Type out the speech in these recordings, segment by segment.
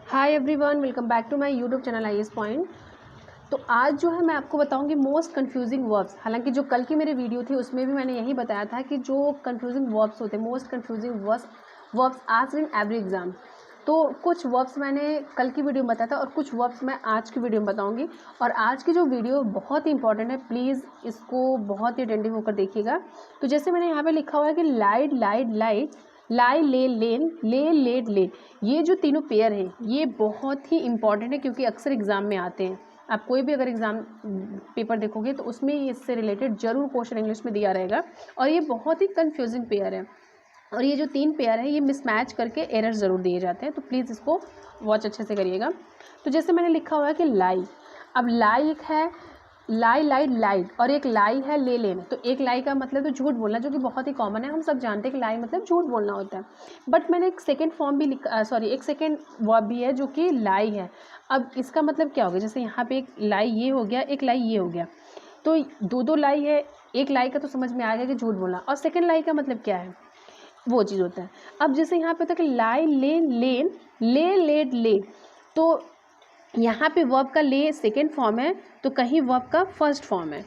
Hi everyone, welcome back to my YouTube channel IAS point. तो आज जो है मैं आपको बताऊंगी मोस्ट कंफ्यूजिंग वर्ब्स। हालांकि जो कल की मेरी वीडियो थी उसमें भी मैंने यही बताया था कि जो कंफ्यूजिंग वर्ब्स होते हैं, most confusing verbs asked in every exam. तो कुछ वर्ब्स मैंने कल की वीडियो में बताया था और कुछ वर्ब्स मैं आज की वीडियो में बताऊंगी। और आज की जो वीडियो बहुत ही इंपॉर्टेंट है, प्लीज़ इसको बहुत ही अटेंटिव होकर देखिएगा। तो जैसे मैंने यहाँ पे लिखा हुआ है कि लाइट लाइट लाइट, लाई ले लेन, ले लेट लेट, ये जो तीनों पेयर हैं ये बहुत ही इंपॉर्टेंट है क्योंकि अक्सर एग्जाम में आते हैं। आप कोई भी अगर एग्जाम पेपर देखोगे तो उसमें इससे रिलेटेड जरूर क्वेश्चन इंग्लिश में दिया रहेगा। और ये बहुत ही कंफ्यूजिंग पेयर है और ये जो तीन पेयर है ये मिसमैच करके एरर ज़रूर दिए जाते हैं। तो प्लीज़ इसको वॉच अच्छे से करिएगा। तो जैसे मैंने लिखा हुआ है कि लाई, अब लाई एक है लाई लाइट लाइट और एक लाई है ले लेना। तो एक लाई का मतलब तो झूठ बोलना, जो कि बहुत ही कॉमन है, हम सब जानते हैं कि लाई मतलब झूठ बोलना होता है। बट मैंने एक सेकेंड फॉर्म भी एक सेकेंड वर्ब भी है जो कि लाई है। अब इसका मतलब क्या हो गया, जैसे यहाँ पे एक लाई ये हो गया, एक लाई ये हो गया, तो दो दो लाई है। एक लाई का तो समझ में आ गया कि झूठ बोलना, और सेकेंड लाई का मतलब क्या है, वो चीज़ होता है। अब जैसे यहाँ पे तक लाई लेन लेन, ले लेट ले, तो यहाँ पे वर्ब का ले सेकेंड फॉर्म है तो कहीं वर्ब का फर्स्ट फॉर्म है।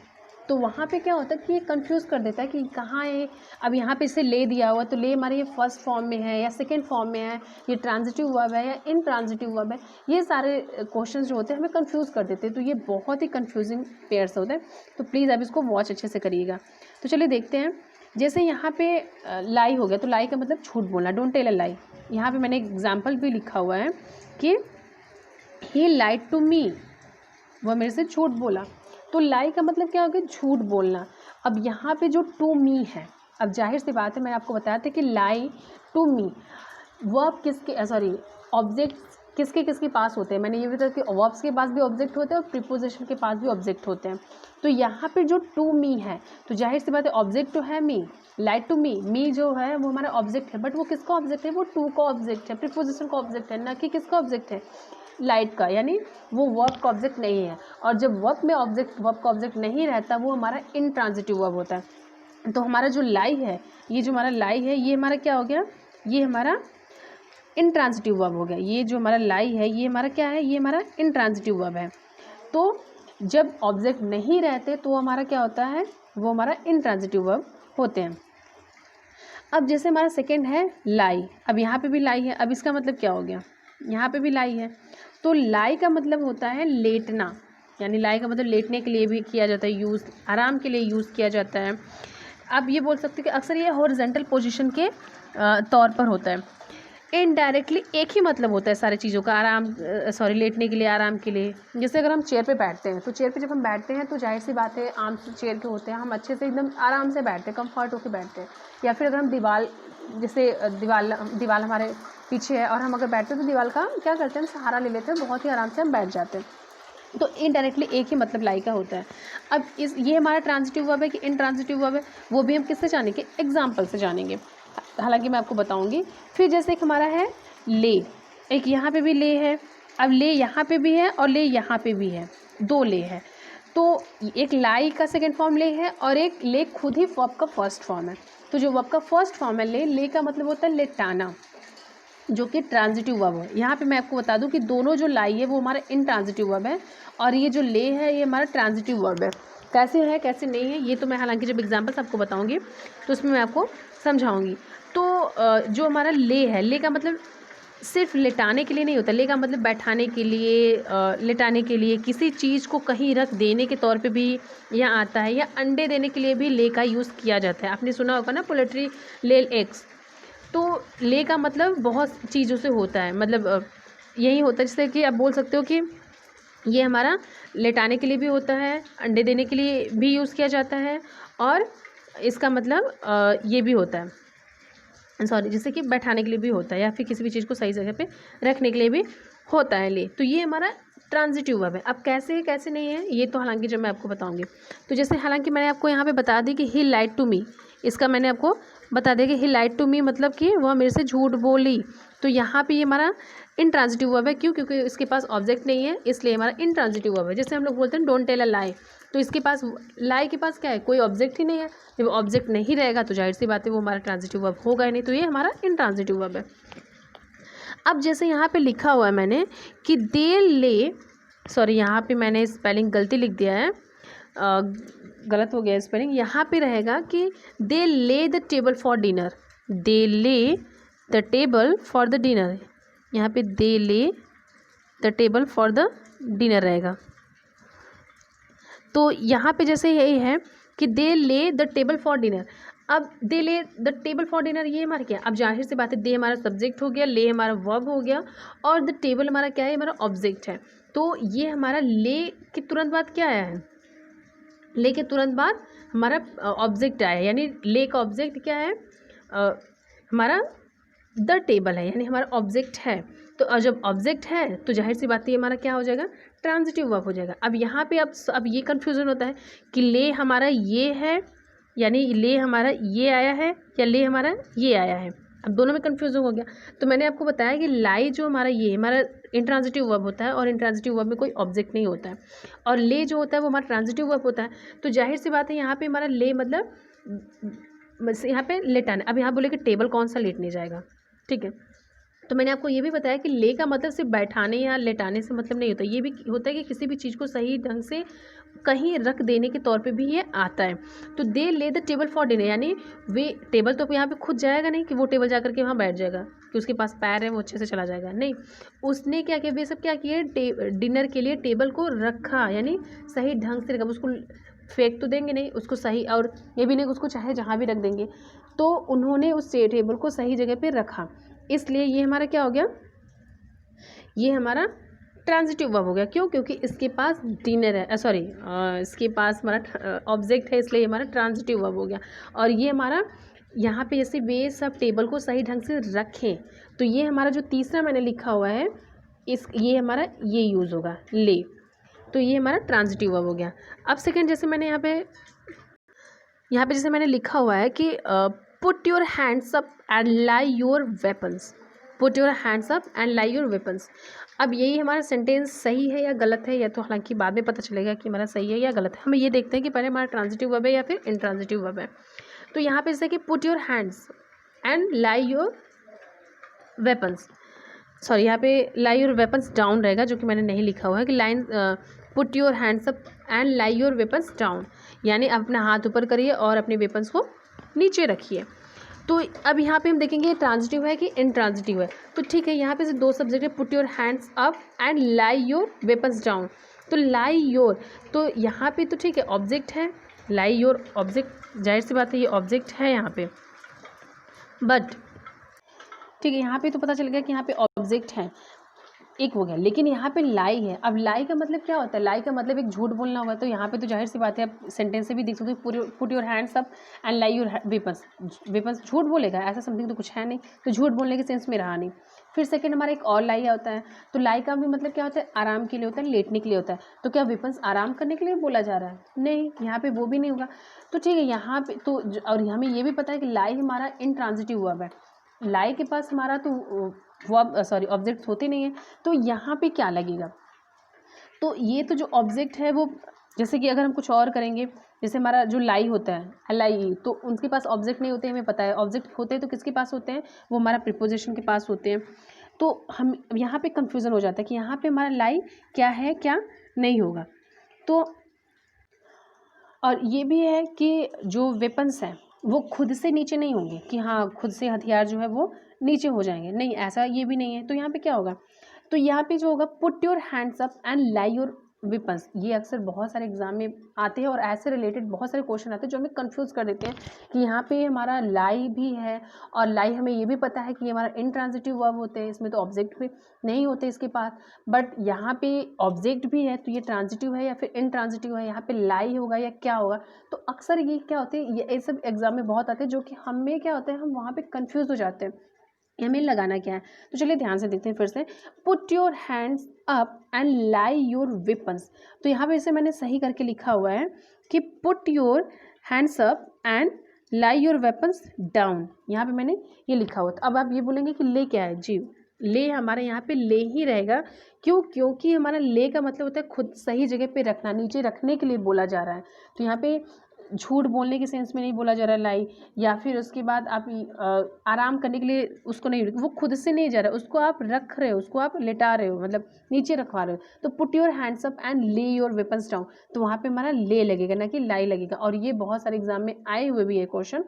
तो वहाँ पे क्या होता है कि ये कंफ्यूज कर देता है कि कहाँ है। अब यहाँ पे इसे ले दिया हुआ, तो ले हमारे ये फर्स्ट फॉर्म में है या सेकेंड फॉर्म में है, ये ट्रांजिटिव वर्ब है या इन ट्रांजिटिव वर्ब है। ये सारे क्वेश्चन जो होते हैं हमें कंफ्यूज कर देते हैं। तो ये बहुत ही कंफ्यूजिंग पेयर्स होते हैं। तो प्लीज़ आप इसको वॉच अच्छे से करिएगा। तो चलिए देखते हैं। जैसे यहाँ पे लाई हो गया, तो लाई का मतलब झूठ बोलना, डोंट टेल अ लाई। यहाँ पे मैंने एग्जाम्पल भी लिखा हुआ है कि ही लाइड टू मी, वह मेरे से झूठ बोला। तो लाई का मतलब क्या हो गया, झूठ बोलना। अब यहाँ पे जो टू मी है, अब जाहिर सी बात है, मैंने आपको बताया था कि लाई टू मी वर्ब किसके ऑब्जेक्ट किसके किसके पास होते हैं। मैंने ये भी बताया कि वर्ब्स के पास भी ऑब्जेक्ट होते हैं और प्रीपोजिशन के पास भी ऑब्जेक्ट होते हैं। तो यहाँ पे जो टू मी है, तो जाहिर सी बात है ऑब्जेक्ट तो है मी, लाइट टू मी, मी जो है वो हमारा ऑब्जेक्ट है। बट वो किसका ऑब्जेक्ट है, वो टू का ऑब्जेक्ट है, प्रीपोजिशन का ऑब्जेक्ट है, ना कि किसका ऑब्जेक्ट है, लाइट का। यानी वो वर्ब का ऑब्जेक्ट नहीं है। और जब वर्ब में वर्ब का ऑब्जेक्ट नहीं रहता, वो हमारा इनट्रांजिटिव वर्ब होता है। तो हमारा जो लाई है, ये जो हमारा लाई है, ये हमारा क्या हो गया, ये हमारा इनट्रांजिटिव वर्ब हो गया। ये जो हमारा लाई है ये हमारा क्या है, ये हमारा इनट्रांजिटिव वर्ब है। तो जब ऑब्जेक्ट नहीं रहते तो हमारा क्या होता है, वो हमारा इनट्रांजिटिव वर्ब होते हैं। अब जैसे हमारा सेकेंड है लाई, अब यहाँ पे भी लाई है। अब इसका मतलब क्या हो गया, यहाँ पे भी लाई है। तो लाई का मतलब होता है लेटना, यानी लाई का मतलब लेटने के लिए भी किया जाता है यूज़, आराम के लिए यूज़ किया जाता है। आप ये बोल सकते हैं कि अक्सर ये हॉरिजॉन्टल पोजीशन के तौर पर होता है। इनडायरेक्टली एक ही मतलब होता है सारी चीज़ों का, लेटने के लिए, आराम के लिए। जैसे अगर हम चेयर पे बैठते हैं, तो चेयर पे जब हम बैठते हैं तो जाहिर सी बात है आम चेयर के होते हैं, हम अच्छे से एकदम आराम से बैठते हैं, कंफर्ट होकर बैठते हैं। या फिर अगर हम दीवार हमारे पीछे है और हम अगर बैठते हैं तो दीवार का क्या करते हैं, हम सहारा ले लेते हैं, बहुत ही आराम से हम बैठ जाते हैं। तो इनडायरेक्टली एक ही मतलब लाई का होता है। अब ये हमारा ट्रांजिटिव वर्ब है कि इनट्रांजिटिव वर्ब है, वो भी हम किससे जानेंगे, एग्जाम्पल से जानेंगे। हालांकि मैं आपको बताऊंगी। फिर जैसे एक हमारा है ले, एक यहाँ पे भी ले है। अब ले यहाँ पे भी है और ले यहाँ पे भी है, दो ले है। तो एक लाई का सेकेंड फॉर्म ले है और एक ले खुद ही वर्ब का फर्स्ट फॉर्म है। तो जो वर्ब का फर्स्ट फॉर्म है ले का मतलब होता है लेटाना, जो कि ट्रांजिटिव वर्ब है। यहाँ पे मैं आपको बता दूं कि दोनों जो लाई है वो हमारा इनट्रांजिटिव वर्ब है और ये जो ले है ये हमारा ट्रांजिटिव वर्ब है। कैसे है कैसे नहीं है ये तो मैं हालांकि जब एग्जाम्पल्स आपको बताऊंगी तो उसमें मैं आपको समझाऊंगी। तो जो हमारा ले है, ले का मतलब सिर्फ लेटाने के लिए नहीं होता, ले का मतलब बैठाने के लिए, लेटाने के लिए, किसी चीज़ को कहीं रख देने के तौर पे भी यहाँ आता है, या अंडे देने के लिए भी ले का यूज़ किया जाता है। आपने सुना होगा ना, पोल्ट्री ले एग्स। तो ले का मतलब बहुत चीज़ों से होता है, मतलब यही होता है। जैसे कि आप बोल सकते हो कि ये हमारा लेटाने के लिए भी होता है, अंडे देने के लिए भी यूज़ किया जाता है, और इसका मतलब ये भी होता है, जैसे कि बैठाने के लिए भी होता है, या फिर किसी भी चीज़ को सही जगह पे रखने के लिए भी होता है ले। तो ये हमारा ट्रांजिटिव वर्ब है। अब कैसे है कैसे नहीं है ये तो हालांकि जब मैं आपको बताऊंगी। तो जैसे हालांकि मैंने आपको यहाँ पे बता दी कि ही लाइड टू मी, इसका मैंने आपको बता दिया कि ही लाइड टू मी मतलब कि वह मेरे से झूठ बोली। तो यहाँ पे ये हमारा इनट्रांजिटिव वर्ब है। क्यों, क्योंकि इसके पास ऑब्जेक्ट नहीं है, इसलिए हमारा इनट्रांजिटिव वर्ब है। जैसे हम लोग बोलते हैं डोंट टेल अ लाई, तो इसके पास लाई के पास क्या है, कोई ऑब्जेक्ट ही नहीं है। जब ऑब्जेक्ट नहीं रहेगा तो जाहिर सी बात है वो हमारा ट्रांजिटिव वर्ब होगा ही नहीं, तो ये हमारा इनट्रांजिटिव वर्ब है। अब जैसे यहाँ पे लिखा हुआ है मैंने कि दे ले, सॉरी यहाँ पे मैंने स्पेलिंग गलती लिख दिया है, गलत हो गया स्पेलिंग। यहाँ पे रहेगा कि दे ले द टेबल फॉर डिनर, दे ले the table for the dinner, यहाँ पे दे ले the table for the dinner रहेगा। तो यहाँ पे जैसे यही है कि दे ले द टेबल फॉर डिनर। अब दे ले द टेबल फॉर डिनर ये हमारा क्या, अब जाहिर सी बात है दे हमारा सब्जेक्ट हो गया, ले हमारा वर्ब हो गया, और द टेबल हमारा क्या है, हमारा ऑब्जेक्ट है। तो ये हमारा ले के तुरंत बाद क्या आया है, ले के तुरंत बाद हमारा ऑब्जेक्ट आया है, यानी ले का ऑब्जेक्ट क्या है, हमारा द टेबल है, यानी हमारा ऑब्जेक्ट है। तो और जब ऑब्जेक्ट है तो जाहिर सी बात है ये हमारा क्या हो जाएगा, ट्रांजिटिव वर्ब हो जाएगा। अब यहाँ पे अब ये कन्फ्यूज़न होता है कि ले हमारा ये है, यानी ले हमारा ये आया है, या ले हमारा ये आया है। अब दोनों में कन्फ्यूज़न हो गया। तो मैंने आपको बताया कि लाई जो हमारा ये हमारा इंट्रांजिटिव वर्ब होता है, और इंट्रांजिटिव वर्ब में कोई ऑब्जेक्ट नहीं होता है, और ले जो होता है वो हमारा ट्रांजिटिव वर्ब होता है। तो जाहिर सी बात है यहाँ पे हमारा ले मतलब यहाँ पे लेटाना। अब यहाँ बोले कि टेबल कौन सा लेटने जाएगा, ठीक है। तो मैंने आपको ये भी बताया कि ले का मतलब सिर्फ बैठाने या लेटाने से मतलब नहीं होता, ये भी होता है कि किसी भी चीज़ को सही ढंग से कहीं रख देने के तौर पे भी ये आता है। तो दे ले द टेबल फॉर डिनर, यानी वे टेबल तो यहाँ पे खुद जाएगा नहीं कि वो टेबल जा करके वहाँ बैठ जाएगा कि उसके पास पैर है वो अच्छे से चला जाएगा, नहीं। उसने क्या किया, वे सब क्या किए, डिनर के लिए टेबल को रखा, यानी सही ढंग से रखा। उसको फेंक तो देंगे नहीं उसको, सही, और ये भी नहीं उसको चाहे जहाँ भी रख देंगे। तो उन्होंने उस टेबल को सही जगह पे रखा, इसलिए ये हमारा क्या हो गया, ये हमारा ट्रांजिटिव वर्ब हो गया। क्यों, क्योंकि इसके पास डिनर है, सॉरी इसके पास हमारा ऑब्जेक्ट है, इसलिए हमारा ट्रांजिटिव वर्ब हो गया। और ये हमारा यहाँ पे जैसे वे सब टेबल को सही ढंग से रखें, तो ये हमारा जो तीसरा मैंने लिखा हुआ है ये हमारा ये यूज़ होगा ले, तो ये हमारा ट्रांजिटिव वर्ब हो गया। अब सेकेंड जैसे मैंने यहाँ पे जैसे मैंने लिखा हुआ है कि put your hands up and lie your weapons, put your hands up and lie your weapons. अब यही हमारा सेंटेंस सही है या गलत है, या तो हालांकि बाद में पता चलेगा कि हमारा सही है या गलत है। हम ये देखते हैं कि पहले हमारा ट्रांजिटिव वर्ब है या फिर इंट्रांजिटिव वर्ब है। तो यहाँ पे जैसे कि put your hands and lie your weapons, sorry यहाँ पे लाई योर वेपन्स डाउन रहेगा, जो कि मैंने नहीं लिखा हुआ है कि line put your hands up and lie your weapons down, यानी अपना हाथ ऊपर करिए और अपने वेपन्स को नीचे रखिए। तो अब यहाँ पे हम देखेंगे ट्रांजिटिव है कि इंट्रांजिटिव है। तो ठीक है, यहाँ पे से दो सब्जेक्ट है, put your hands up and lie your weapons down. तो लाई योर, तो यहाँ पे तो ठीक है ऑब्जेक्ट है, लाई योर ऑब्जेक्ट, जाहिर सी बात है ये ऑब्जेक्ट है यहाँ पे, बट ठीक है यहाँ पे तो पता चल गया कि यहाँ पे ऑब्जेक्ट है, एक हो गया। लेकिन यहाँ पे लाई है। अब लाई का मतलब क्या होता है, लाई का मतलब एक झूठ बोलना होगा। तो यहाँ पे तो जाहिर सी बात है, आप सेंटेंस से भी देख सकते हो, put your hands up and lie your weapons, weapons झूठ बोलेगा, ऐसा समथिंग तो कुछ है नहीं, तो झूठ बोलने के सेंस में रहा नहीं। फिर सेकंड हमारा एक और लाई होता है। तो लाई का भी मतलब क्या होता है, आराम के लिए होता है, लेटने के लिए होता है। तो क्या वेपन्स आराम करने के लिए बोला जा रहा है, नहीं, यहाँ पे वो भी नहीं होगा। तो ठीक है यहाँ पे तो, और हमें ये भी पता है कि लाई हमारा इंट्रांजिटिव वर्ब है, लाई के पास हमारा तो वर्ब सॉरी ऑब्जेक्ट होते नहीं है। तो यहाँ पे क्या लगेगा, तो ये तो जो ऑब्जेक्ट है वो, जैसे कि अगर हम कुछ और करेंगे, जैसे हमारा जो लाई होता है LIE, तो उनके पास ऑब्जेक्ट नहीं होते हैं, हमें पता है। ऑब्जेक्ट होते हैं तो किसके पास होते हैं, वो हमारा प्रीपोजिशन के पास होते हैं। तो हम यहाँ पे कंफ्यूजन हो जाता है कि यहाँ पे हमारा लाई क्या है क्या नहीं होगा। तो और ये भी है कि जो वेपन्स हैं वो खुद से नीचे नहीं होंगे कि हाँ खुद से हथियार जो है वो नीचे हो जाएंगे, नहीं, ऐसा ये भी नहीं है। तो यहाँ पे क्या होगा, तो यहाँ पे जो होगा put your hands up and lie your weapons, ये अक्सर बहुत सारे एग्जाम में आते हैं और ऐसे रिलेटेड बहुत सारे क्वेश्चन आते हैं जो हमें कंफ्यूज कर देते हैं कि यहाँ पे हमारा लाई भी है, और लाई हमें ये भी पता है कि ये हमारा इंट्रांजिटिव वर्ब होते हैं, इसमें तो ऑब्जेक्ट भी नहीं होते इसके पास, बट यहाँ पे ऑब्जेक्ट भी है, तो ये ट्रांजिटिव है या फिर इंट्रांजिटिव है, यहाँ पे लाई होगा या क्या होगा। तो अक्सर ये क्या होते हैं, ये सब एग्जाम में बहुत आते हैं, जो कि हमें क्या होता है, हम वहाँ पर कन्फ्यूज हो जाते हैं हमें लगाना क्या है। तो चलिए ध्यान से देखते हैं फिर से, put your hands up and lie your weapons. तो यहाँ पे इसे मैंने सही करके लिखा हुआ है कि put your hands up and lie your weapons down, यहाँ पे मैंने ये लिखा हुआ। तो अब आप ये बोलेंगे कि ले क्या है, जी ले हमारे यहाँ पे ले ही रहेगा। क्यों, क्योंकि हमारा ले का मतलब होता है खुद सही जगह पे रखना, नीचे रखने के लिए बोला जा रहा है। तो यहाँ पे झूठ बोलने के सेंस में नहीं बोला जा रहा है लाई, या फिर उसके बाद आप आराम करने के लिए उसको नहीं, वो खुद से नहीं जा रहा है, उसको आप रख रहे हो, उसको आप लेटा रहे हो, मतलब नीचे रखवा रहे हो। तो put your hands up and ले योर वेपन्स डाउन, तो वहाँ पे हमारा ले लगेगा ना कि लाई लगेगा। और ये बहुत सारे एग्जाम में आए हुए भी है क्वेश्चन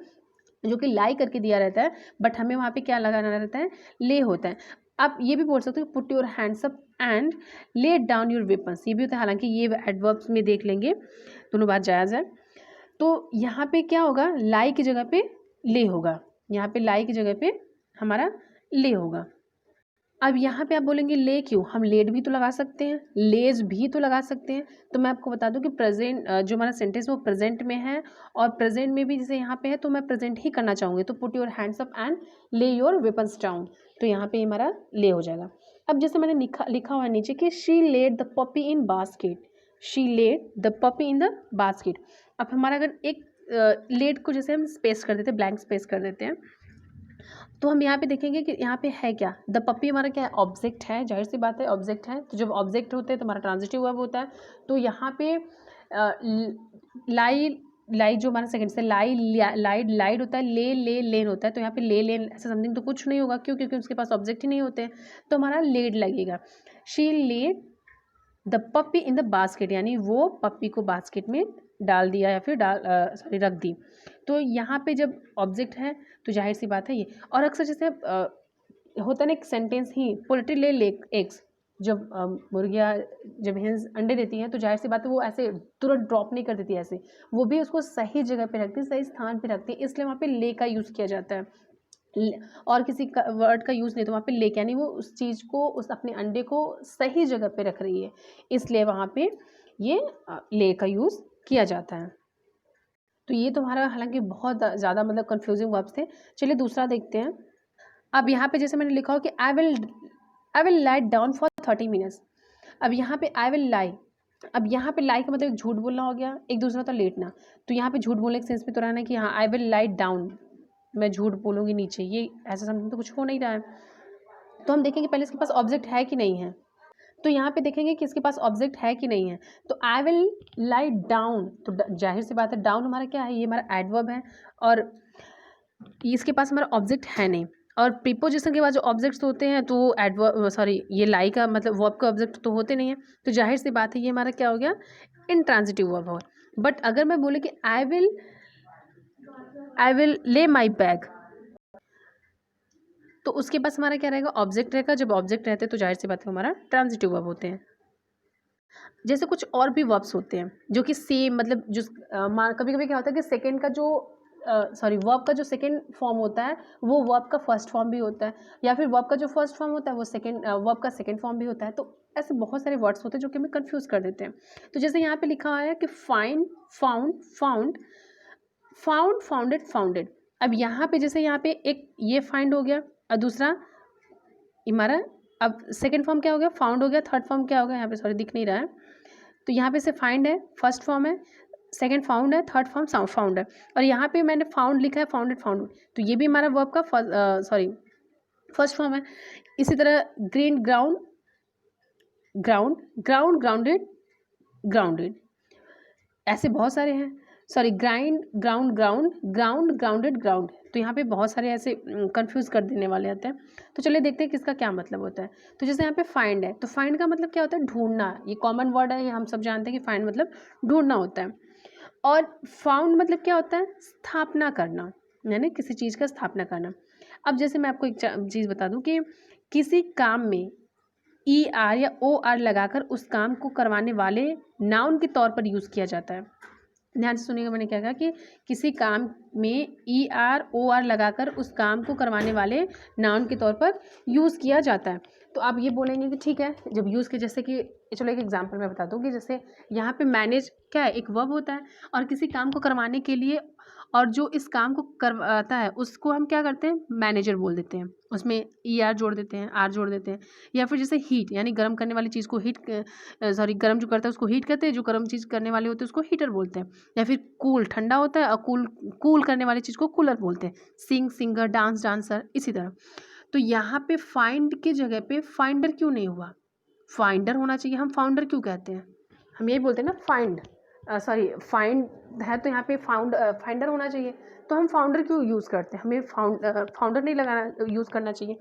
जो कि लाई करके दिया रहता है, बट हमें वहाँ पे क्या लगाना रहता है, ले होता है। आप ये भी बोल सकते हो put your hands up and lay down your weapons, ये भी होता है। हालांकि ये एडवर्ब्स में देख लेंगे, दोनों बात जायज़ है। तो यहाँ पे क्या होगा, लाई की जगह पे ले होगा, यहाँ पे लाई की जगह पे हमारा ले होगा। अब यहाँ पे आप बोलेंगे ले क्यों, हम लेट भी तो लगा सकते हैं, लेज भी तो लगा सकते हैं। तो मैं आपको बता दूं कि प्रेजेंट जो हमारा सेंटेंस वो प्रेजेंट में है, और प्रेजेंट में भी जैसे यहाँ पे है तो मैं प्रेजेंट ही करना चाहूँगी। तो put your hands up and ले योर वेपन्स डाउन, तो यहाँ पे हमारा ले हो जाएगा। अब जैसे मैंने लिखा हुआ है नीचे कि she led the puppy in basket, she led the puppy in the basket. अब हमारा अगर एक लेड को जैसे हम स्पेस कर देते हैं, ब्लैंक स्पेस कर देते हैं, तो हम यहाँ पे देखेंगे कि यहाँ पे है क्या, द पप्पी हमारा क्या है, ऑब्जेक्ट है, जाहिर सी बात है ऑब्जेक्ट है। तो जब ऑब्जेक्ट होते हैं तो हमारा ट्रांजिटिव वर्ब होता है। तो यहाँ पे लाई, लाई जो हमारा सेकंड से लाई, लाइड, लाइड होता है, ले ले लेन होता है। तो यहाँ पे ले लेन ऐसा समथिंग तो कुछ नहीं होगा, क्यों, क्योंकि उसके पास ऑब्जेक्ट ही नहीं होते हैं। तो हमारा लेड लगेगा। She led the puppy in the basket, यानी वो पप्पी को बास्केट में डाल दिया या फिर रख दी। तो यहाँ पे जब ऑब्जेक्ट है तो जाहिर सी बात है ये। और अक्सर जैसे होता है ना एक सेंटेंस ही, पोल्ट्री ले एग्स, जब मुर्गियाँ जब हेंस अंडे देती हैं तो जाहिर सी बात है वो ऐसे तुरंत ड्रॉप नहीं कर देती ऐसे, वो भी उसको सही जगह पे रखती है, सही स्थान पे रखती है, इसलिए वहाँ पे ले का यूज़ किया जाता है। और किसी का वर्ड का यूज़ नहीं, तो वहाँ पे ले, यानी वो उस चीज़ को, उस अपने अंडे को सही जगह पे रख रही है, इसलिए वहाँ पे ये ले का यूज़ किया जाता है। तो ये तो हमारा हालांकि बहुत ज़्यादा मतलब कंफ्यूजिंग वर्ब्स थे। चलिए दूसरा देखते हैं। अब यहाँ पे जैसे मैंने लिखा हो कि I will lie down for 30 minutes. अब यहाँ पे आई विल लाई, अब यहाँ पे लाई का मतलब झूठ बोलना हो गया, एक दूसरा तो लेटना। तो यहाँ पे झूठ बोलने के सेंस में तो रहना कि हाँ आई विल लाई डाउन, मैं झूठ बोलूँगी नीचे, ये ऐसा समझ तो कुछ हो नहीं रहा है। तो हम देखेंगे पहले इसके पास ऑब्जेक्ट है कि नहीं है। तो यहाँ पे देखेंगे कि इसके पास ऑब्जेक्ट है कि नहीं है। तो आई विल लाई डाउन, तो जाहिर सी बात है डाउन हमारा क्या है, ये हमारा एडवर्ब है, और इसके पास हमारा ऑब्जेक्ट है नहीं। और प्रीपोजिशन के बाद जो ऑब्जेक्ट्स होते हैं तो एडवर्ब, सॉरी, ये लाई का मतलब वर्ब का ऑब्जेक्ट तो होते नहीं है। तो जाहिर सी बात है ये हमारा क्या हो गया, इंट्रांजिटिव वर्ब हो। बट अगर मैं बोले कि I will lay my bag, तो उसके पास हमारा क्या रहेगा, ऑब्जेक्ट रहेगा। जब ऑब्जेक्ट रहते हैं तो जाहिर सी बात है हमारा ट्रांजिटिव वर्ब होते हैं। जैसे कुछ और भी वर्ब्स होते हैं जो कि सेम मतलब जो कभी कभी क्या होता है कि सेकंड का जो वर्ब का जो सेकंड फॉर्म होता है वो वर्ब का फर्स्ट फॉर्म भी होता है, या फिर वर्ब का जो फर्स्ट फॉर्म होता है वो सेकंड वर्ब का सेकंड फॉर्म भी होता है। तो ऐसे बहुत सारे वर्ड्स होते हैं जो कि हमें कंफ्यूज कर देते हैं। तो जैसे यहाँ पे लिखा हुआ है कि find, found, found, found, founded, founded. अब यहाँ पे जैसे यहाँ पे एक ये फाइंड हो गया और दूसरा हमारा, अब सेकंड फॉर्म क्या हो गया, फाउंड हो गया, थर्ड फॉर्म क्या हो गया, यहाँ पे सॉरी दिख नहीं रहा है। तो यहाँ पे से फाइंड है, फर्स्ट फॉर्म है, सेकंड फाउंड है, थर्ड फॉर्म फाउंड है, और यहाँ पे मैंने फाउंड लिखा है, फाउंडेड, फाउंड, तो ये भी हमारा वर्ब का फर्स्ट फॉर्म है। इसी तरह green, ground, ground, ground, grounded, grounded, ऐसे बहुत सारे हैं। Sorry, grind, ground, ground, ground, grounded, ground. तो यहाँ पे बहुत सारे ऐसे कंफ्यूज कर देने वाले आते हैं। तो चलिए देखते हैं किसका क्या मतलब होता है। तो जैसे यहाँ पे फाइंड है, तो फाइंड का मतलब क्या होता है, ढूंढना। ये कॉमन वर्ड है, ये हम सब जानते हैं कि फाइंड मतलब ढूंढना होता है। और फाउंड मतलब क्या होता है, स्थापना करना, यानी किसी चीज़ का स्थापना करना। अब जैसे मैं आपको एक चीज़ बता दूं कि किसी काम में ई आर या ओ आर लगाकर उस काम को करवाने वाले नाउन के तौर पर यूज़ किया जाता है। ध्यान से सुनिएगा, मैंने क्या कहा कि किसी काम में ई आर ओ आर लगाकर उस काम को करवाने वाले नाउन के तौर पर यूज़ किया जाता है। तो आप ये बोलेंगे कि ठीक है, जब यूज़ के, जैसे कि चलो एक एग्जांपल मैं बता दूँ कि जैसे यहाँ पे मैनेज क्या है, एक वर्ब होता है, और किसी काम को करवाने के लिए, और जो इस काम को करवाता है उसको हम क्या करते हैं, मैनेजर बोल देते हैं, उसमें ई आर जोड़ देते हैं, आर जोड़ देते हैं। या फिर जैसे हीट, यानी गर्म करने वाली चीज़ को गर्म जो करता है उसको हीट कहते हैं, जो गर्म चीज़ करने वाले होते हैं उसको हीटर बोलते हैं। या फिर कूल, ठंडा होता है, और कूल करने वाली चीज़ को कूलर बोलते हैं। सिंग, सिंगर, डांस, डांसर, इसी तरह। तो यहाँ पे फाइंड की जगह पे फाइंडर क्यों नहीं हुआ, फाइंडर होना चाहिए, हम फाउंडर क्यों कहते हैं, हम यही बोलते हैं ना फाइंड, सॉरी फाइंड है तो यहाँ पे फाइंडर होना चाहिए। तो हम फाउंडर क्यों यूज़ करते हैं, हमें फाउंडर नहीं लगाना यूज़ करना चाहिए।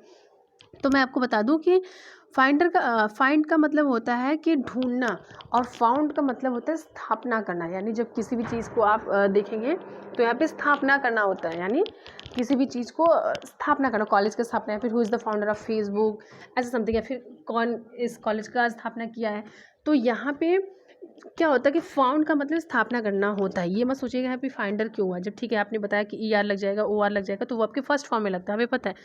तो मैं आपको बता दूं कि फाइंड का मतलब होता है कि ढूंढना, और फाउंड का मतलब होता है स्थापना करना। यानी जब किसी भी चीज़ को आप देखेंगे तो यहाँ पे स्थापना करना होता है, यानी किसी भी चीज़ को स्थापना करना, कॉलेज का स्थापना, या फिर who is the founder of Facebook, ऐसा समथिंग, या फिर कौन इस कॉलेज का स्थापना किया है। तो यहाँ पे क्या होता है कि फाउंड का मतलब स्थापना करना होता है। ये मत सोचिएगा यहाँ पे फाइंडर क्यों हुआ। जब ठीक है आपने बताया कि ई आर लग जाएगा, ओ आर लग जाएगा, तो वो आपके फर्स्ट फॉर्म में लगता है। हमें पता है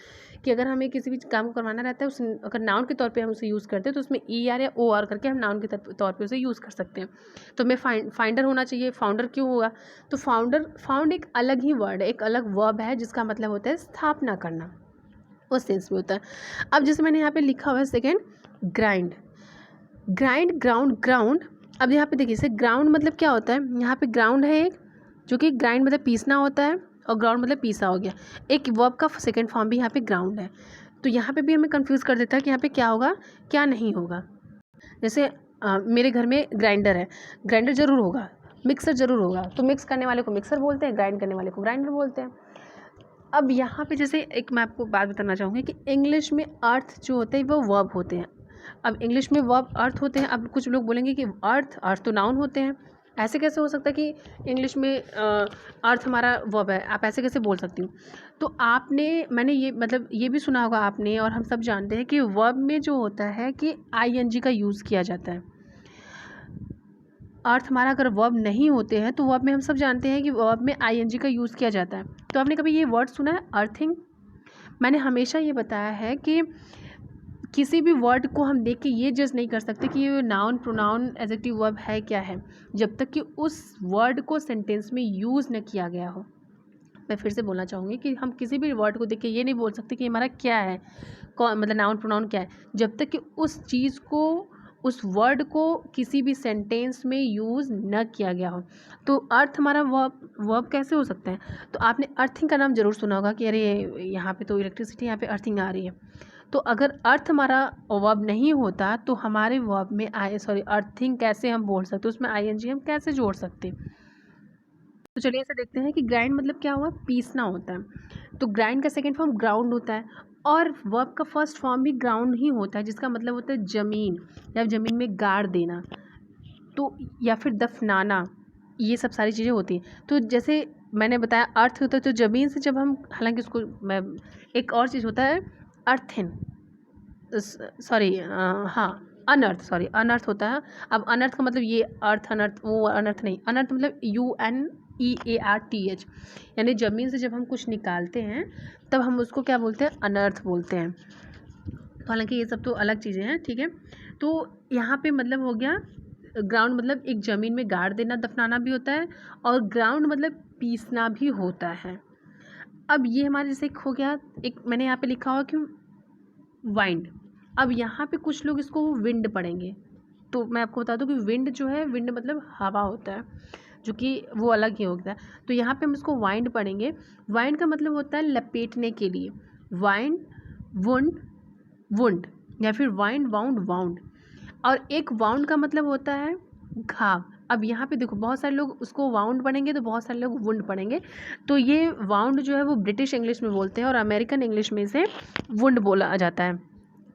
कि अगर हमें किसी भी काम को करवाना रहता है, उस अगर नाउन के तौर पे हम उसे यूज़ करते हैं तो उसमें ई आर या ओ आर करके हम नाउन के तौर पे उसे यूज़ कर सकते हैं। तो हमें फाइंडर होना चाहिए। फाउंडर क्यों होगा, तो फाउंड एक अलग ही वर्ड है, एक अलग वर्ब है जिसका मतलब होता है स्थापना करना, उस सेंस में होता है। अब जैसे मैंने यहाँ पे लिखा हुआ है सेकेंड, ग्राइंड, ग्राउंड। अब यहाँ पे देखिए, जैसे ग्राउंड मतलब क्या होता है, यहाँ पे ग्राउंड है एक, जो कि ग्राइंड मतलब पीसना होता है, और ग्राउंड मतलब पीसा हो गया। एक वर्ब का सेकंड फॉर्म भी यहाँ पे ग्राउंड है। तो यहाँ पे भी हमें कंफ्यूज कर देता है कि यहाँ पे क्या होगा क्या नहीं होगा। जैसे मेरे घर में ग्राइंडर है, ग्राइंडर ज़रूर होगा, मिक्सर ज़रूर होगा। तो मिक्स करने वाले को मिक्सर बोलते हैं, ग्राइंड करने वाले को ग्राइंडर बोलते हैं। अब यहाँ पे जैसे एक मैं आपको बात बताना चाहूँगी कि इंग्लिश में अर्थ जो होते हैं वो वर्ब होते हैं। अब इंग्लिश में वर्ब अर्थ होते हैं। अब कुछ लोग बोलेंगे कि अर्थ तो नाउन होते हैं। ऐसे कैसे हो सकता है कि इंग्लिश में अर्थ हमारा वर्ब है, आप ऐसे कैसे बोल सकती हो। तो मैंने ये मतलब ये भी सुना होगा आपने, और हम सब जानते हैं कि वर्ब में जो होता है कि आईएनजी का यूज़ किया जाता है। अर्थ हमारा अगर वर्ब नहीं होते हैं तो वर्ब में हम सब जानते हैं कि वर्ब में आईएनजी का यूज़ किया जाता है। तो आपने कभी ये वर्ड सुना है अर्थिंग। मैंने हमेशा ये बताया है कि किसी भी वर्ड को हम देख के ये जज नहीं कर सकते कि ये नाउन, प्रोनाउन, एडजेक्टिव, वर्ब है क्या है, जब तक कि उस वर्ड को सेंटेंस में यूज़ न किया गया हो। मैं फिर से बोलना चाहूँगी कि हम किसी भी वर्ड को देख के ये नहीं बोल सकते कि हमारा क्या है, कौन मतलब नाउन, प्रोनाउन क्या है, जब तक कि उस चीज़ को, उस वर्ड को किसी भी सेंटेंस में यूज़ न किया गया हो। तो अर्थ हमारा वर्ब कैसे हो सकता है। तो आपने अर्थिंग का नाम ज़रूर सुना होगा कि अरे यहाँ पे तो इलेक्ट्रिसिटी, यहाँ पे अर्थिंग आ रही है। तो अगर अर्थ हमारा वर्ब नहीं होता तो हमारे वर्ब में अर्थिंग कैसे हम बोल सकते, उसमें आईएनजी हम कैसे जोड़ सकते। तो चलिए ऐसे देखते हैं कि ग्राइंड मतलब क्या हुआ, पीसना होता है। तो ग्राइंड का सेकंड फॉर्म ग्राउंड होता है, और वर्ब का फर्स्ट फॉर्म भी ग्राउंड ही होता है, जिसका मतलब होता है ज़मीन, या ज़मीन में गाड़ देना, तो या फिर दफनाना, ये सब सारी चीज़ें होती हैं। तो जैसे मैंने बताया अर्थ होता है, तो ज़मीन से जब हम, हालांकि उसको मैं, एक और चीज़ होता है अर्थिन, सॉरी हाँ अनर्थ होता है। अब अनर्थ का मतलब ये अर्थ अनर्थ, वो अनर्थ नहीं, अनर्थ मतलब UNEARTH, यानी ज़मीन से जब हम कुछ निकालते हैं तब हम उसको क्या बोलते हैं, अनर्थ बोलते हैं। तो हालांकि ये सब तो अलग चीज़ें हैं, ठीक है। तो यहाँ पे मतलब हो गया ग्राउंड मतलब एक ज़मीन में गाड़ देना, दफनाना भी होता है, और ग्राउंड मतलब पीसना भी होता है। अब ये हमारे जैसे हो गया, एक मैंने यहाँ पे लिखा हुआ कि वाइंड। अब यहाँ पे कुछ लोग इसको विंड पढ़ेंगे, तो मैं आपको बता दूं कि विंड जो है, विंड मतलब हवा होता है, जो कि वो अलग ही होता है। तो यहाँ पे हम इसको वाइंड पढ़ेंगे। वाइंड का मतलब होता है लपेटने के लिए, वाइंड, वुंड, वुंड, या फिर वाइंड, वाउंड, वाउंड। और एक वाउंड का मतलब होता है घाव। अब यहाँ पे देखो बहुत सारे लोग उसको वाउंड पढ़ेंगे, तो बहुत सारे लोग वुंड पढ़ेंगे। तो ये वाउंड जो है वो ब्रिटिश इंग्लिश में बोलते हैं, और अमेरिकन इंग्लिश में इसे वुंड बोला जाता है।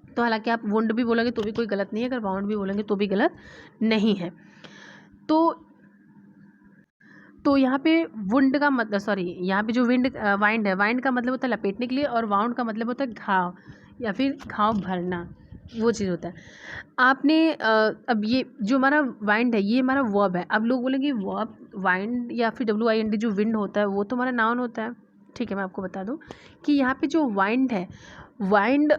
तो हालांकि आप वुंड भी बोलेंगे तो भी कोई गलत नहीं है, अगर वाउंड भी बोलेंगे तो भी गलत नहीं है। तो यहाँ पे वुंड का मतलब, सॉरी यहाँ पे जो वाइंड है, वाइंड का मतलब होता है लपेटने के लिए, और वाउंड का मतलब होता है घाव, या फिर घाव भरना, वो चीज़ होता है। आपने अब ये जो हमारा वाइंड है ये हमारा वर्ब है। अब लोग बोलेंगे वर्ब, वाइंड या फिर WIND जो विंड होता है वो तो हमारा नाउन होता है। ठीक है, मैं आपको बता दूं कि यहाँ पे जो वाइंड है, वाइंड,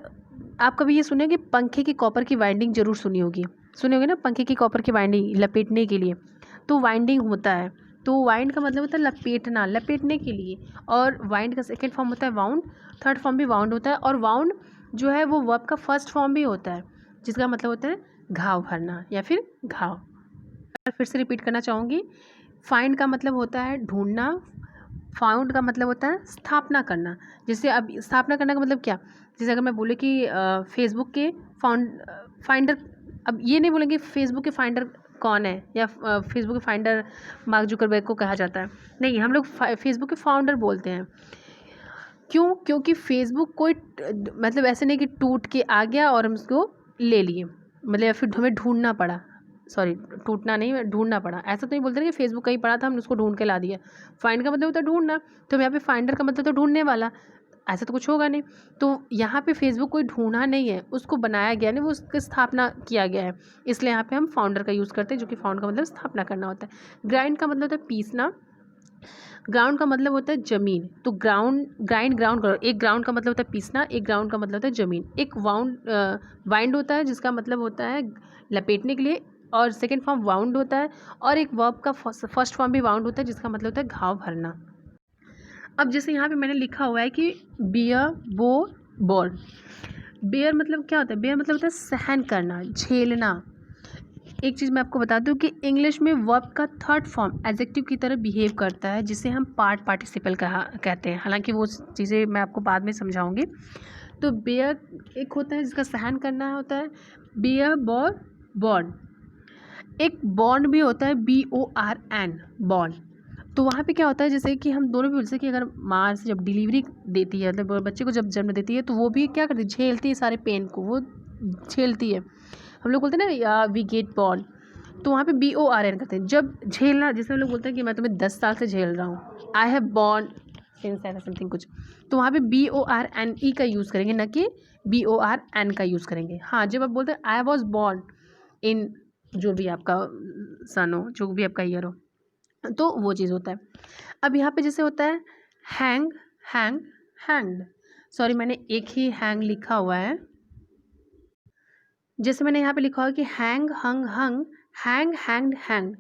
आप कभी ये सुने कि पंखे की कॉपर की वाइंडिंग जरूर सुनी होगी, सुने होगे ना, पंखे की कॉपर की वाइंडिंग लपेटने के लिए, तो वाइंडिंग होता है। तो वाइंड का मतलब होता है लपेटना, लपेटने के लिए। और वाइंड का सेकेंड फॉर्म होता है वाउंड, थर्ड फॉर्म भी वाउंड होता है। और वाउंड जो है वो वर्ब का फर्स्ट फॉर्म भी होता है, जिसका मतलब होता है घाव भरना या फिर घाव। फिर से रिपीट करना चाहूँगी, फाइंड का मतलब होता है ढूंढना, फाउंड का मतलब होता है स्थापना करना। जैसे अब स्थापना करने का मतलब क्या, जैसे अगर मैं बोले कि फेसबुक के फाइंडर, अब ये नहीं बोलेंगे फेसबुक के फाइंडर कौन है, या फेसबुक के फाउंडर मार्क जुकरबर्ग को कहा जाता है, नहीं, हम लोग फेसबुक के फाउंडर बोलते हैं। क्यों? क्योंकि फेसबुक कोई मतलब ऐसे नहीं कि टूट के आ गया और हम उसको ले लिए, मतलब या फिर हमें ढूंढना पड़ा, सॉरी टूटना नहीं, ढूंढना पड़ा, ऐसा तो नहीं बोलते ना कि फेसबुक कहीं पड़ा था हमने उसको ढूंढ के ला दिया। फाइंड का मतलब होता है ढूंढना, तो यहाँ पे फाइंडर का मतलब तो ढूंढने वाला, ऐसा तो कुछ होगा नहीं। तो यहाँ पे फेसबुक कोई ढूंढा नहीं है, उसको बनाया गया नहीं, वो उसकी स्थापना किया गया है, इसलिए यहाँ पे हम फाउंडर का यूज़ करते हैं, जो कि फाउंड का मतलब स्थापना करना होता है। ग्राइंड का मतलब होता है पीसना, ग्राउंड का मतलब होता है ज़मीन, तो ग्राउंड करो, एक ग्राउंड का मतलब होता है पीसना, एक ग्राउंड का मतलब होता है ज़मीन। एक वाइंड होता है जिसका मतलब होता है लपेटने के लिए, और सेकंड फॉर्म वाउंड होता है, और एक वर्ब का फर्स्ट फॉर्म भी वाउंड होता है जिसका मतलब होता है घाव भरना। अब जैसे यहाँ पे मैंने लिखा हुआ है कि बियर बो बॉल, बेयर मतलब क्या होता है? बेयर मतलब होता है सहन करना, झेलना। एक चीज़ मैं आपको बता दूं कि इंग्लिश में वर्ब का थर्ड फॉर्म एडजेक्टिव की तरह बिहेव करता है, जिसे हम पार्टिसिपल कहते हैं, हालांकि वो चीज़ें मैं आपको बाद में समझाऊंगी। तो बेयर एक होता है जिसका सहन करना होता है, बेयर बॉन्ड। एक बॉन्ड भी होता है, BORN बॉन्ड। तो वहाँ पे क्या होता है, जैसे कि हम दोनों भी बोल सकते हैं कि अगर माँ से जब डिलीवरी देती है, मतलब बच्चे को जब जन्म देती है, तो वो भी क्या करती है, झेलती है सारे पेन को, वो झेलती है। हम लोग बोलते हैं ना वी गेट बॉर्न, तो वहाँ पे BORN करते हैं जब झेलना, जैसे हम लोग बोलते हैं कि मैं तुम्हें 10 साल से झेल रहा हूँ, आई हैव बॉर्न सिंस ऐसा समथिंग कुछ, तो वहाँ पे BORNE का यूज़ करेंगे, ना कि BORN का यूज़ करेंगे। हाँ, जब आप बोलते हैं आई वॉज बॉर्न इन, जो भी आपका सन हो, जो भी आपका ईयर हो, तो वो चीज़ होता है। अब यहाँ पे जैसे होता है हैंग, हैंग्ड, सॉरी मैंने एक ही हैंग लिखा हुआ है, जैसे मैंने यहाँ पे लिखा हुआ कि हैंग, हंग, हैंग, हैंग्ड।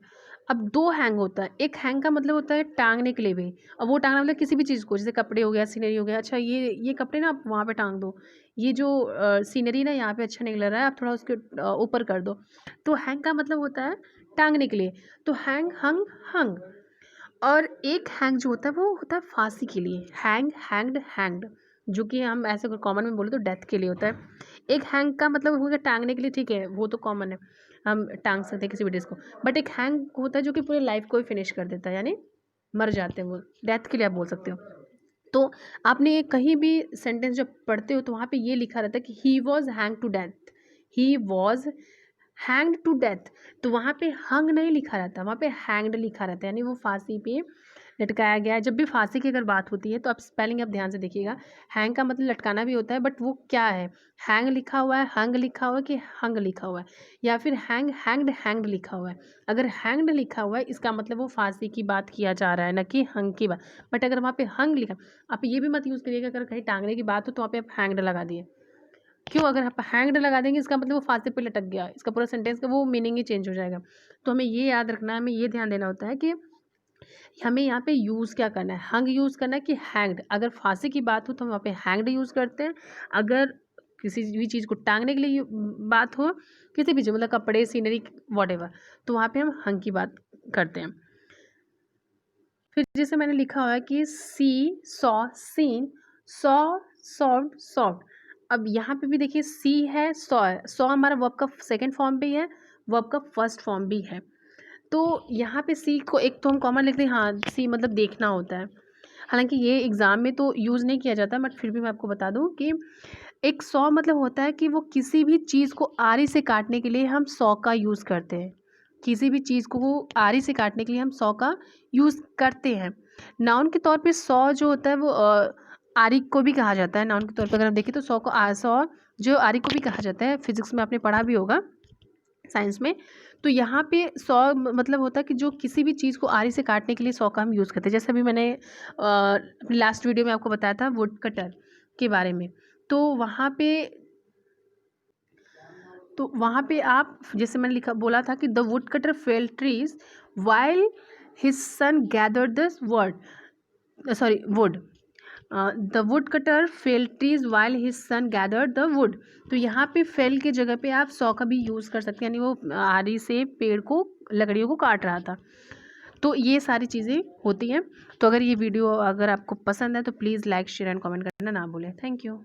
अब दो हैंग होता है, एक हैंग का मतलब होता है टांगने के लिए भी, और वो टांगना मतलब किसी भी चीज़ को, जैसे कपड़े हो गया, सीनरी हो गया, अच्छा ये कपड़े ना आप वहाँ पे टांग दो, ये जो सीनरी ना यहाँ पे अच्छा नहीं लग रहा है, आप थोड़ा उसके ऊपर कर दो। तो हैंग का मतलब होता है टांगने के लिए, तो हैंग, हंग। और एक हैंग जो होता है वो होता है फांसी के लिए, हैंग, हैंग्ड, जो कि हम ऐसे कॉमन में बोले तो डेथ के लिए होता है। एक हैंग का मतलब हो गया टांगने के लिए, ठीक है, वो तो कॉमन है, हम टांग सकते हैं किसी भी डिश को। बट एक हैंग होता है जो कि पूरे लाइफ को ही फिनिश कर देता है, यानी मर जाते हैं वो, डेथ के लिए आप बोल सकते हो। तो आपने ये कहीं भी सेंटेंस जब पढ़ते हो तो वहाँ पे ये लिखा रहता है कि he was hang to death, he was hanged to death, तो वहाँ पे हंग नहीं लिखा रहता, वहाँ पे हैंग्ड लिखा रहता है, यानी वो फांसी पे लटकाया गया है। जब भी फांसी की अगर बात होती है तो आप स्पेलिंग आप ध्यान से देखिएगा, हैंग का मतलब लटकाना भी होता है, बट वो क्या है, हैंग लिखा हुआ है, हंग लिखा हुआ है, कि हंग लिखा हुआ है, या फिर हैंग्ड लिखा हुआ है। अगर हैंग्ड लिखा हुआ है इसका मतलब वो फांसी की बात किया जा रहा है, ना कि हंग की बात। बट अगर वहाँ पे हंग लिखा, आप ये भी मत यूज़ करिएगा अगर कहीं टांगने की बात हो तो वहाँ पे आप हैंग्ड लगा दिए। क्यों? अगर आप हैंग्ड लगा देंगे इसका मतलब वो फांसी पे लटक गया, इसका पूरा सेंटेंस का वो मीनिंग ही चेंज हो जाएगा। तो हमें ये याद रखना है, हमें ये ध्यान देना होता है कि हमें यहाँ पे यूज़ क्या करना है, हंग यूज़ करना है कि हैंग्ड। अगर फांसी की बात हो तो हम वहाँ पे हैंग्ड यूज़ करते हैं, अगर किसी भी चीज़ को टांगने के लिए बात हो, किसी भी चीज़ मतलब कपड़े, सीनरी, वॉटेवर, तो वहाँ पे हम हंग की बात करते हैं। फिर जैसे मैंने लिखा हुआ है कि सी, सॉ, सीन, सॉफ्ट। अब यहाँ पे भी देखिए सी है, सॉ है, सॉ हमारा वर्ब का सेकंड फॉर्म भी है, वर्ब का फर्स्ट फॉर्म भी है। तो यहाँ पे सी को एक तो हम कॉमन लिखते हैं, हाँ सी मतलब देखना होता है, हालांकि ये एग्ज़ाम में तो यूज़ नहीं किया जाता, बट फिर भी मैं आपको बता दूँ कि एक सॉ मतलब होता है कि वो किसी भी चीज़ को आरी से काटने के लिए हम सॉ का यूज़ करते हैं, किसी भी चीज़ को आरी से काटने के लिए हम सॉ का यूज़ करते हैं। नाउन के तौर पे सॉ जो होता है वो आरी को भी कहा जाता है, नाउन के तौर पे अगर हम देखें तो सॉ को सॉ जो आरी को भी कहा जाता है, फिजिक्स में आपने पढ़ा भी होगा, साइंस में। तो यहाँ पे सॉ मतलब होता है कि जो किसी भी चीज़ को आरी से काटने के लिए सॉ का हम यूज़ करते हैं, जैसे अभी मैंने अपनी लास्ट वीडियो में आपको बताया था वुड कटर के बारे में। तो वहाँ पे आप जैसे मैंने लिखा बोला था कि the wood cutter fail trees while his son gathered the wood, the wood cutter fail trees while his son gathered the wood. तो यहाँ पे फेल की जगह पे आप सॉ का भी यूज़ कर सकते हैं, यानी वो आरी से पेड़ को, लकड़ियों को काट रहा था। तो ये सारी चीज़ें होती हैं। तो अगर ये वीडियो अगर आपको पसंद है तो please like, share and comment करना ना भूलें। Thank you.